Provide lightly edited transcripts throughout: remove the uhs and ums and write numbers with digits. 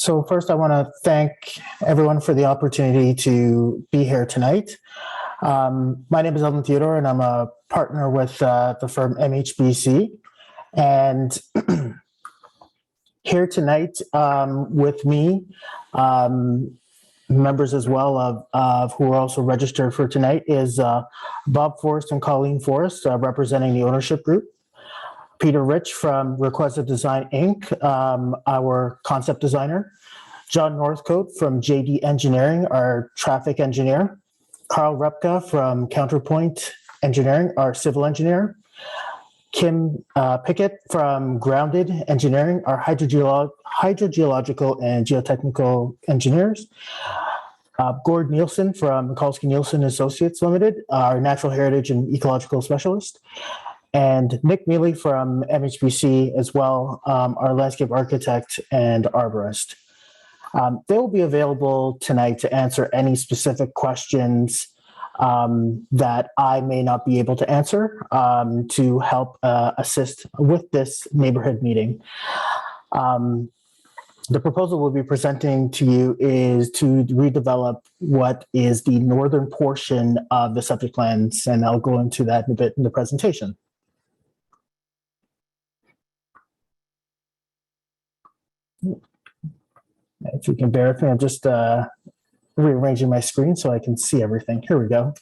So first, I want to thank everyone for the opportunity to be here tonight. My name is Evan Theodore, and I'm a partner with the firm MHBC. And here tonight with me, members as well of who are also registered for tonight is Bob Forrest and Colleen Forrest, representing the ownership group. Peter Rich from Requested Design Inc., our concept designer. John Northcote from JD Engineering, our traffic engineer. Carl Repka from Counterpoint Engineering, our civil engineer. Kim Pickett from Grounded Engineering, our hydrogeological and geotechnical engineers. Gord Nielsen from Mikulski Nielsen Associates Limited, our natural heritage and ecological specialist. And Nick Mealy from MHBC as well, our landscape architect and arborist. They will be available tonight to answer any specific questions that I may not be able to answer to help assist with this neighborhood meeting. The proposal we'll be presenting to you is to redevelop what is the northern portion of the subject lands, and I'll go into that in a bit in the presentation. If you can bear with me, I'm just rearranging my screen so I can see everything. Here we go.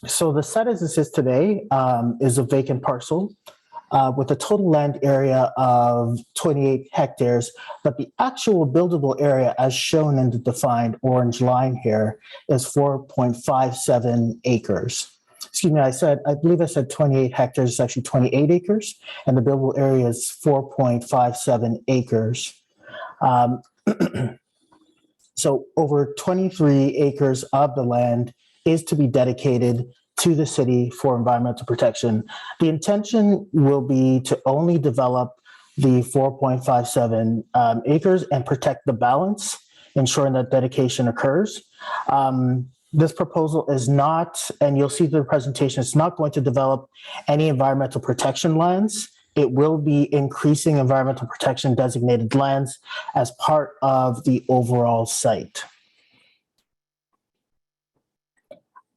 So the site as this is today is a vacant parcel with a total land area of 28 hectares, but the actual buildable area as shown in the defined orange line here is 4.57 acres. Excuse me, I believe I said 28 hectares, it's actually 28 acres, and the buildable area is 4.57 acres. So over 23 acres of the land is to be dedicated to the city for environmental protection. The intention will be to only develop the 4.57 acres and protect the balance, ensuring that dedication occurs. This proposal is not, and you'll see the presentation, it's not going to develop any environmental protection lands. It will be increasing environmental protection designated lands as part of the overall site.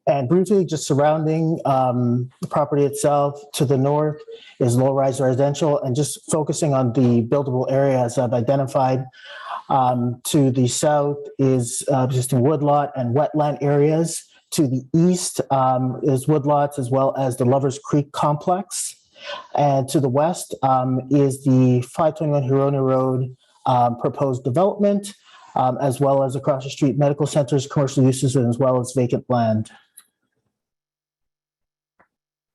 And briefly, just surrounding the property itself, to the north is low-rise residential, and just focusing on the buildable areas I've identified. To the south is existing woodlot and wetland areas. To the east is woodlots as well as the Lovers Creek complex. And to the west is the 521 Huronia Road proposed development, as well as across the street medical centers, commercial uses, and as well as vacant land.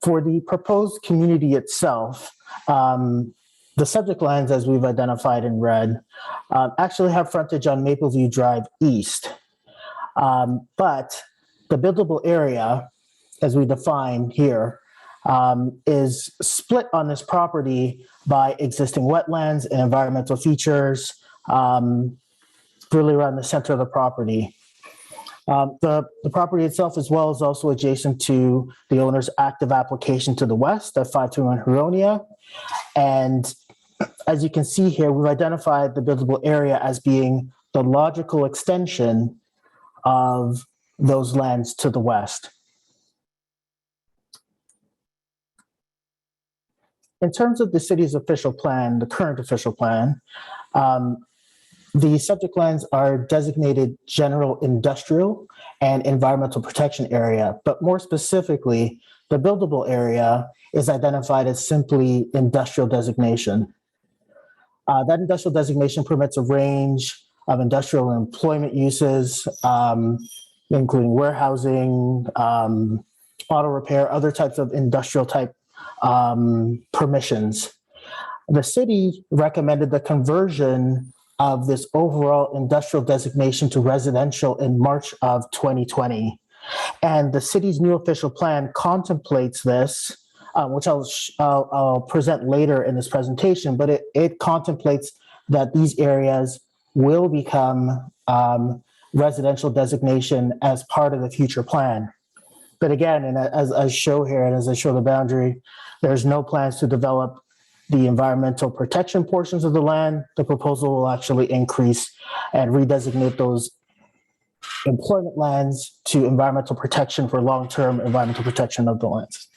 For the proposed community itself, the subject lands, as we've identified in red, actually have frontage on Mapleview Drive East. But the buildable area, as we define here, is split on this property by existing wetlands and environmental features, really around the center of the property. The property itself as well is also adjacent to the owner's active application to the west at 521 Huronia. And as you can see here, we've identified the buildable area as being the logical extension of those lands to the west. In terms of the city's official plan, the current official plan, the subject lands are designated general industrial and environmental protection area, but more specifically, the buildable area is identified as simply industrial designation. That industrial designation permits a range of industrial and employment uses, including warehousing, auto repair, other types of industrial type permissions. The city recommended the conversion of this overall industrial designation to residential in March of 2020. And the city's new official plan contemplates this, which I'll present later in this presentation, but it contemplates that these areas will become residential designation as part of the future plan. But again, and as I show here, and as I show the boundary, there's no plans to develop the environmental protection portions of the land, the proposal will actually increase and redesignate those employment lands to environmental protection for long-term environmental protection of the lands.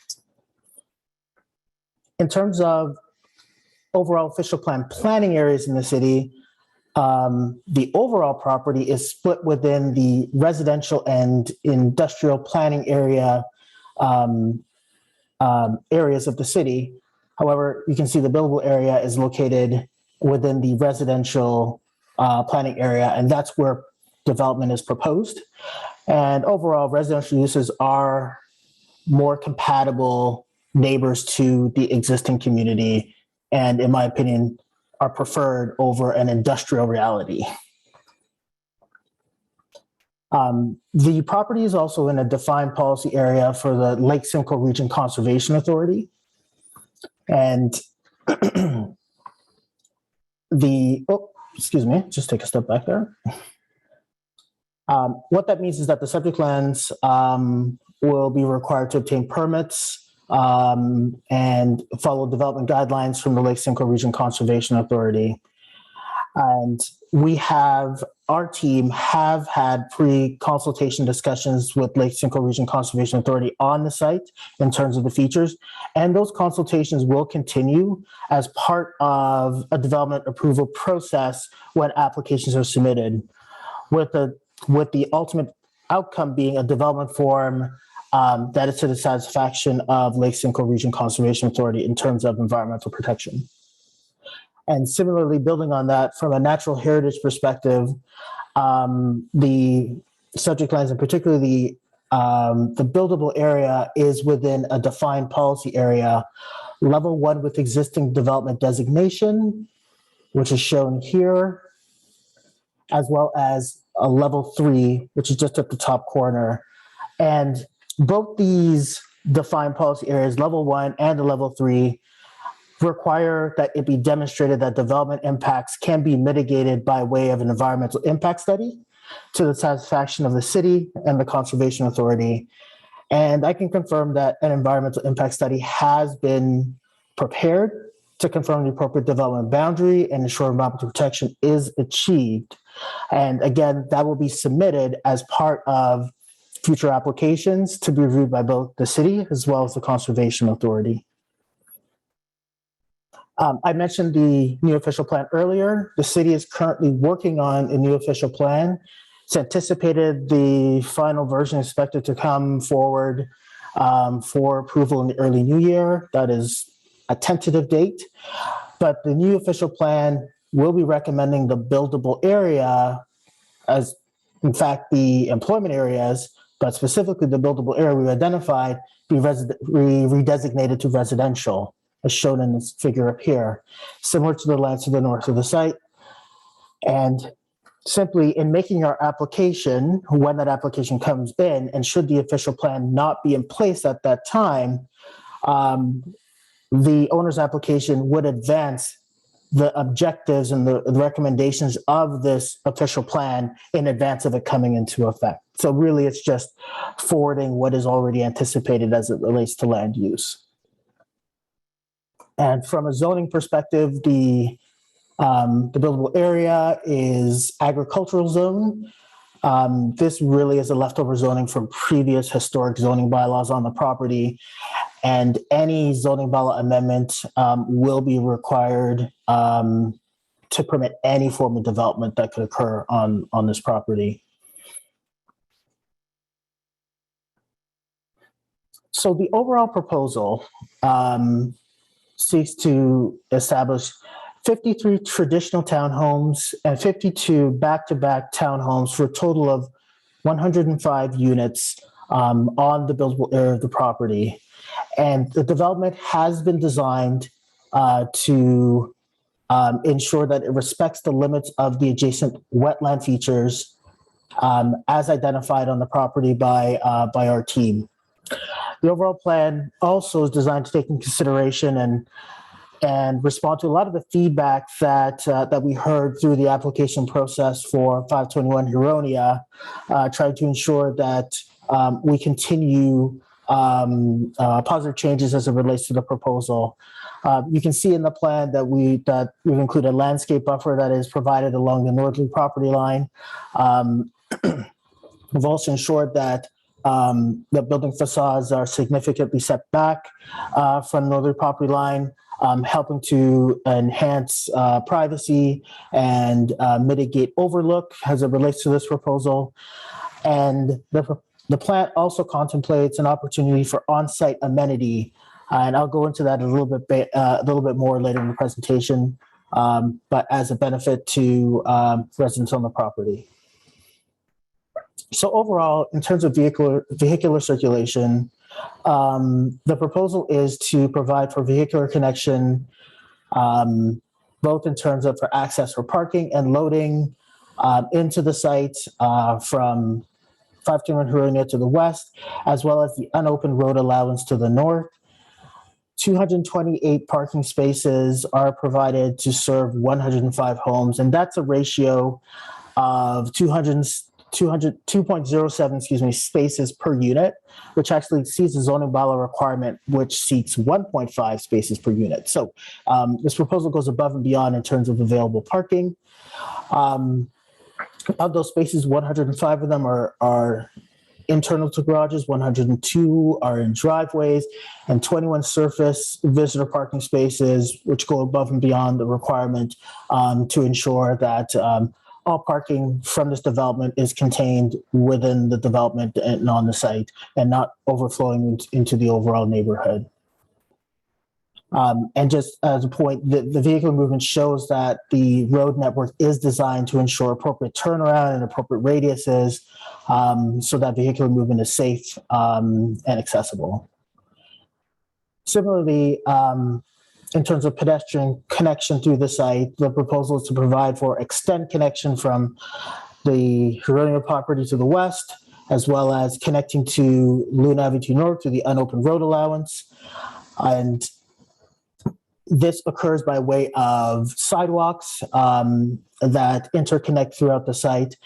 In terms of overall official plan planning areas in the city, the overall property is split within the residential and industrial planning area areas of the city. However, you can see the buildable area is located within the residential planning area, and that's where development is proposed. And overall, residential uses are more compatible neighbors to the existing community, and in my opinion, are preferred over an industrial reality. The property is also in a defined policy area for the Lake Simcoe Region Conservation Authority. And just take a step back there. What that means is that the subject lands will be required to obtain permits and follow development guidelines from the Lake Simcoe Region Conservation Authority. And our team have had pre-consultation discussions with Lake Simcoe Region Conservation Authority on the site in terms of the features. And those consultations will continue as part of a development approval process when applications are submitted, with the ultimate outcome being a development form that is to the satisfaction of Lake Simcoe Region Conservation Authority in terms of environmental protection. And similarly, building on that, from a natural heritage perspective, the subject lands, and particularly the buildable area, is within a defined policy area, level 1 with existing development designation, which is shown here, as well as a level 3, which is just at the top corner. And both these defined policy areas, level 1 and the level 3, require that it be demonstrated that development impacts can be mitigated by way of an environmental impact study to the satisfaction of the city and the Conservation Authority. And I can confirm that an environmental impact study has been prepared to confirm the appropriate development boundary and ensure environmental protection is achieved. And again, that will be submitted as part of future applications to be reviewed by both the city as well as the Conservation Authority. I mentioned the new official plan earlier. The city is currently working on a new official plan. It's anticipated the final version is expected to come forward for approval in the early new year. That is a tentative date. But the new official plan will be recommending the buildable area as, in fact, the employment areas, but specifically the buildable area we identified, be redesignated to residential, as shown in this figure up here, similar to the lands to the north of the site. And simply in making our application, when that application comes in, and should the official plan not be in place at that time, the owner's application would advance the objectives and the recommendations of this official plan in advance of it coming into effect. So really, it's just forwarding what is already anticipated as it relates to land use. And from a zoning perspective, the buildable area is agricultural zone. This really is a leftover zoning from previous historic zoning bylaws on the property, and any zoning bylaw amendment will be required to permit any form of development that could occur on this property. So the overall proposal seeks to establish 53 traditional townhomes and 52 back-to-back townhomes for a total of 105 units on the buildable area of the property. And the development has been designed to ensure that it respects the limits of the adjacent wetland features as identified on the property by our team. The overall plan also is designed to take into consideration and respond to a lot of the feedback that we heard through the application process for 521 Huronia, trying to ensure that we continue positive changes as it relates to the proposal. You can see in the plan that we've included a landscape buffer that is provided along the northerly property line. We've also ensured that the building facades are significantly set back from northern property line, helping to enhance privacy and mitigate overlook as it relates to this proposal. And the plan also contemplates an opportunity for on-site amenity, and I'll go into that a little bit more later in the presentation, but as a benefit to residents on the property. So overall, in terms of vehicular circulation, the proposal is to provide for vehicular connection, both in terms of for access for parking and loading into the site from 521 Huronia to the west, as well as the unopened road allowance to the north. 228 parking spaces are provided to serve 105 homes, and that's a ratio of 2.07 spaces per unit, which actually exceeds the zoning bylaw requirement, which seeks 1.5 spaces per unit. So this proposal goes above and beyond in terms of available parking. Of those spaces, 105 of them are internal to garages, 102 are in driveways, and 21 surface visitor parking spaces, which go above and beyond the requirement to ensure that all parking from this development is contained within the development and on the site and not overflowing into the overall neighborhood. And just as a point, the vehicle movement shows that the road network is designed to ensure appropriate turnaround and appropriate radiuses so that vehicular movement is safe and accessible. Similarly, in terms of pedestrian connection through the site, the proposal is to provide for extend connection from the Huronia property to the west, as well as connecting to Loon Avenue North to the unopened road allowance. And this occurs by way of sidewalks that interconnect throughout the site.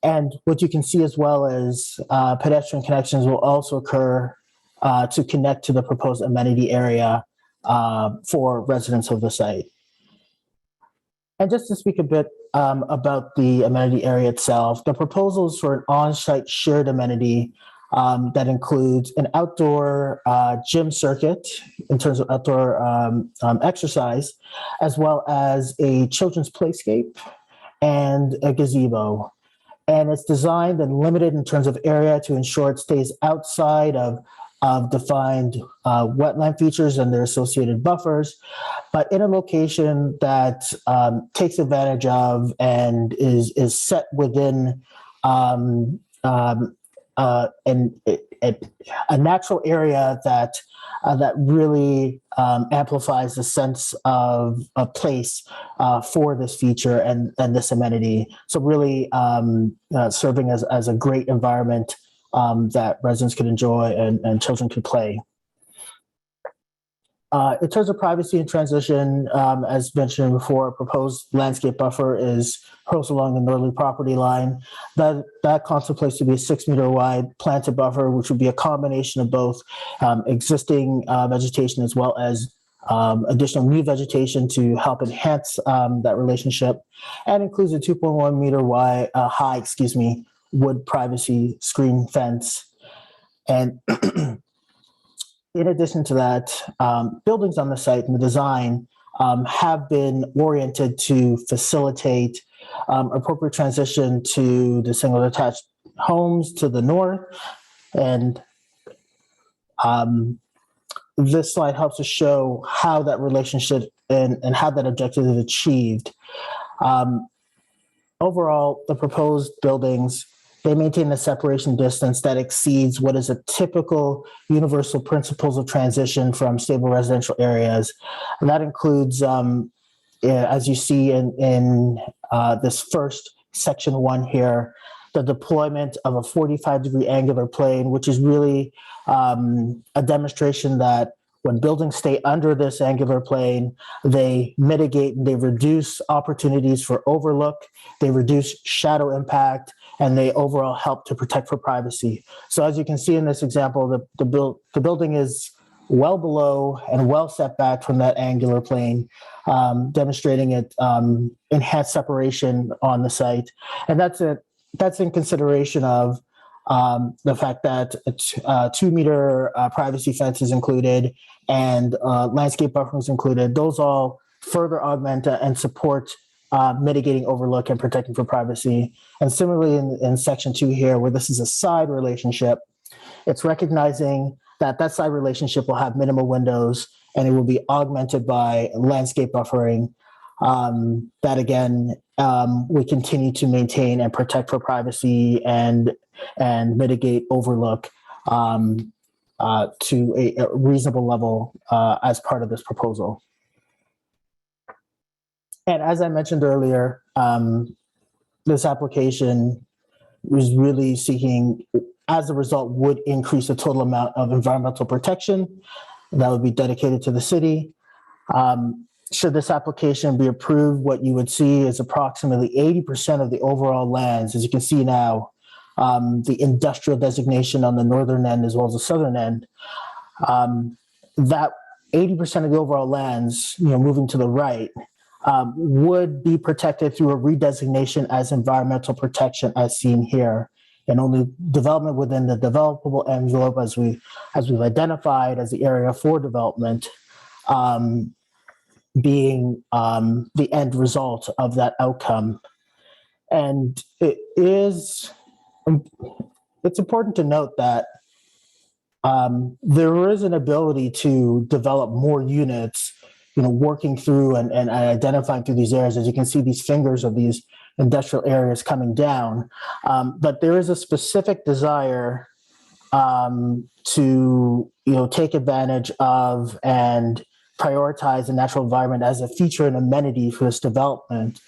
And what you can see as well as pedestrian connections will also occur to connect to the proposed amenity area for residents of the site. And just to speak a bit about the amenity area itself, the proposals for an on-site shared amenity that includes an outdoor gym circuit in terms of outdoor exercise, as well as a children's playscape and a gazebo. And it's designed and limited in terms of area to ensure it stays outside of defined wetland features and their associated buffers, but in a location that takes advantage of and is set within a natural area that really amplifies the sense of a place for this feature and this amenity. So really serving as a great environment that residents could enjoy and children could play. In terms of privacy and transition, as mentioned before, a proposed landscape buffer is proposed along the northerly property line. That contemplates to be a 6 meter wide planted buffer, which would be a combination of both existing vegetation as well as additional new vegetation to help enhance that relationship, and includes a 2.1 meter high wood privacy screen fence. And in addition to that, buildings on the site and the design have been oriented to facilitate appropriate transition to the single detached homes to the north. And this slide helps to show how that relationship and how that objective is achieved. Overall, the proposed buildings, they maintain a separation distance that exceeds what is a typical universal principles of transition from stable residential areas. And that includes, as you see in this first section 1 here, the deployment of a 45-degree angular plane, which is really a demonstration that when buildings stay under this angular plane, they mitigate and they reduce opportunities for overlook, they reduce shadow impact, and they overall help to protect for privacy. So as you can see in this example, the building is well below and well set back from that angular plane, demonstrating it enhanced separation on the site. And that's in consideration of the fact that a 2-meter privacy fence is included and landscape buffer is included. Those all further augment and support mitigating overlook and protecting for privacy. And similarly in section 2 here, where this is a side relationship, it's recognizing that that side relationship will have minimal windows and it will be augmented by landscape buffering. That again, we continue to maintain and protect for privacy and mitigate overlook to a reasonable level as part of this proposal. And as I mentioned earlier, this application was really seeking, as a result, would increase the total amount of environmental protection that would be dedicated to the city. Should this application be approved, what you would see is approximately 80% of the overall lands, as you can see now, the industrial designation on the northern end as well as the southern end, that 80% of the overall lands, moving to the right, would be protected through a redesignation as environmental protection as seen here. And only development within the developable envelope as we've identified as the area for development being the end result of that outcome. And it's important to note that there is an ability to develop more units, working through and identifying through these areas. As you can see, these fingers of these industrial areas coming down. But there is a specific desire to take advantage of and prioritize the natural environment as a feature and amenity for this development.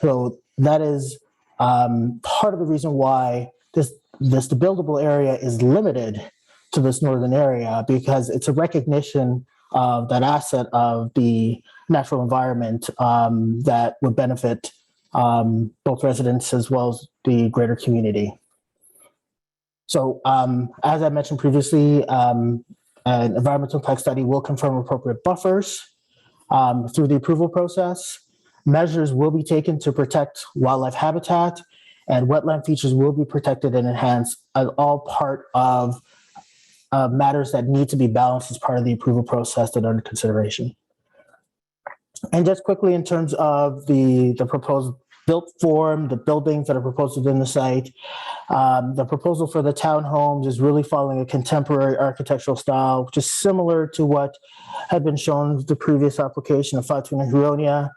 So that is part of the reason why this buildable area is limited to this northern area, because it's a recognition of that asset of the natural environment that would benefit both residents as well as the greater community. So as I mentioned previously, an environmental impact study will confirm appropriate buffers through the approval process. Measures will be taken to protect wildlife habitat, and wetland features will be protected and enhanced, as all part of matters that need to be balanced as part of the approval process that are under consideration. And just quickly, in terms of the proposed built form, the buildings that are proposed within the site, the proposal for the townhomes is really following a contemporary architectural style, which is similar to what had been shown with the previous application of 529 Huronia,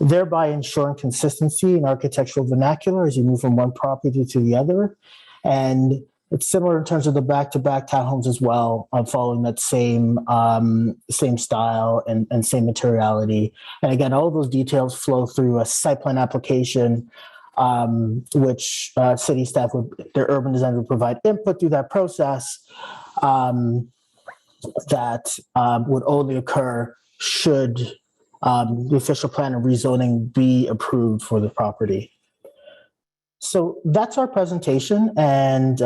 thereby ensuring consistency in architectural vernacular as you move from one property to the other. And it's similar in terms of the back-to-back townhomes as well, following that same style and same materiality. And again, all of those details flow through a site plan application, which city staff their urban design would provide input through that process that would only occur should the official plan of rezoning be approved for the property. So that's our presentation, and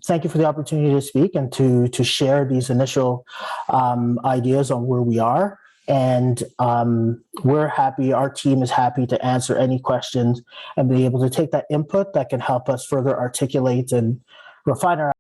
thank you for the opportunity to speak and to share these initial ideas on where we are. And we're happy, our team is happy to answer any questions and be able to take that input that can help us further articulate and refine our